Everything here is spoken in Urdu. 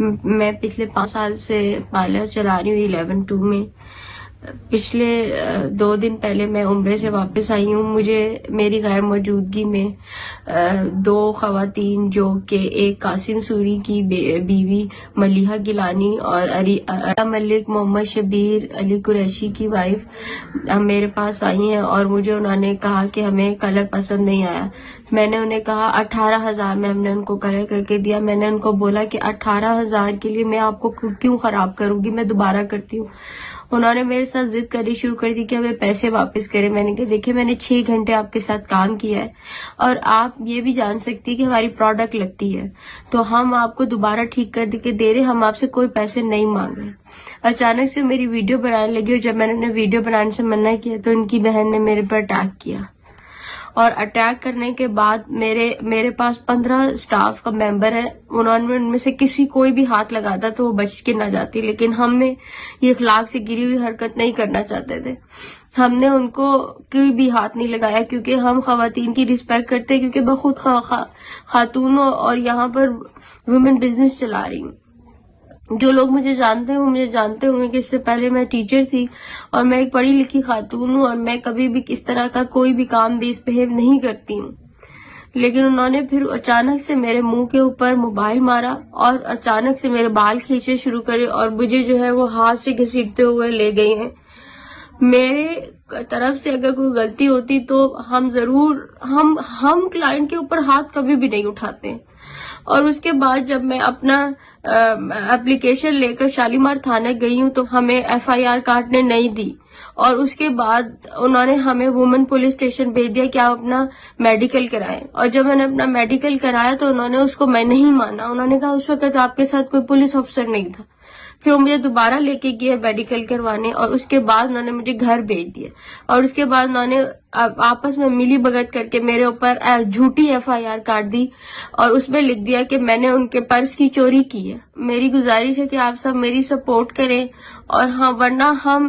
میں پچھلے 5 سال سے پارلر چلا رہی ہوں 11-2 میں. پچھلے 2 دن پہلے میں عمرے سے واپس آئی ہوں. مجھے میری غیر موجودگی میں 2 خواتین جو کہ ایک قاسم سوری کی بیوی ملیحہ گیلانی اور ملک محمد شبیر علی قریشی کی وائف میرے پاس آئی ہیں اور مجھے انہوں نے کہا کہ ہمیں کلر پسند نہیں آیا. میں نے انہیں کہا 18,000 میں ہم نے ان کو کلر کر کے دیا. میں نے ان کو بولا کہ 18,000 کے لیے میں آپ کو کیوں خراب کروں گی, میں دوبارہ کرتی ہوں. انہوں نے میرے ساتھ ضد کرنی شروع کر دی کہ ہمیں پیسے واپس کریں. میں نے کہا دیکھیں میں نے 6 گھنٹے آپ کے ساتھ کام کیا ہے اور آپ یہ بھی جان سکتی کہ ہماری پروڈکٹ لگتی ہے تو ہم آپ کو دوبارہ ٹھیک کر کے دے رہے, ہم آپ سے کوئی پیسے نہیں مانگ رہے. اچانک سے میری ویڈیو بنانے لگی اور جب میں نے انہیں ویڈیو بنانے سے منع کیا تو ان کی بہن نے میرے پر اٹیک کیا. اور اٹیک کرنے کے بعد میرے پاس 15 سٹاف کا ممبر ہے. ان میں سے کوئی بھی ہاتھ لگاتا تو وہ بچ کے نہ جاتی, لیکن ہم نے یہ اخلاق سے گری ہوئی حرکت نہیں کرنا چاہتے تھے. ہم نے ان کو کوئی بھی ہاتھ نہیں لگایا کیونکہ ہم خواتین کی رسپیکٹ کرتے, کیونکہ میں خود خاتون ہوں اور یہاں پر ویمن بزنس چلا رہی ہوں. جو لوگ مجھے جانتے ہیں وہ مجھے جانتے ہوں گے کہ اس سے پہلے میں ٹیچر تھی اور میں ایک پڑھی لکھی خاتون ہوں اور میں کبھی بھی اس طرح کا کوئی بھی کام بیس بہیو نہیں کرتی ہوں. لیکن انہوں نے پھر اچانک سے میرے منہ کے اوپر موبائل مارا اور اچانک سے میرے بال کھینچے شروع کرے اور مجھے جو ہے وہ ہاتھ سے گھسیٹتے ہوئے لے گئی ہیں. میرے طرف سے اگر کوئی غلطی ہوتی تو ہم کلائنٹ کے اوپر ہاتھ کبھی بھی نہیں اٹھاتے. اور اس کے بعد جب میں اپنا اپلیکیشن لے کر شالیمار تھانہ گئی ہوں تو ہمیں FIR کاٹنے نہیں دی اور اس کے بعد انہوں نے ہمیں وومن پولیس اسٹیشن بھیج دیا کہ آپ اپنا میڈیکل کرائیں. اور جب میں نے اپنا میڈیکل کرایا تو انہوں نے اس کو میں نہیں مانا. انہوں نے کہا اس وقت آپ کے ساتھ کوئی پولیس افسر نہیں تھا. پھر وہ مجھے دوبارہ لے کے گئے میڈیکل کروانے اور اس کے بعد انہوں نے مجھے گھر بھیج دیا. اور اس کے بعد انہوں نے آپس میں ملی بھگت کر کے میرے اوپر جھوٹی FIR کاٹ دی اور اس میں لکھ دیا کہ میں نے ان کے پرس کی چوری کی ہے. میری گزارش ہے کہ آپ سب میری سپورٹ کریں اور ورنہ ہم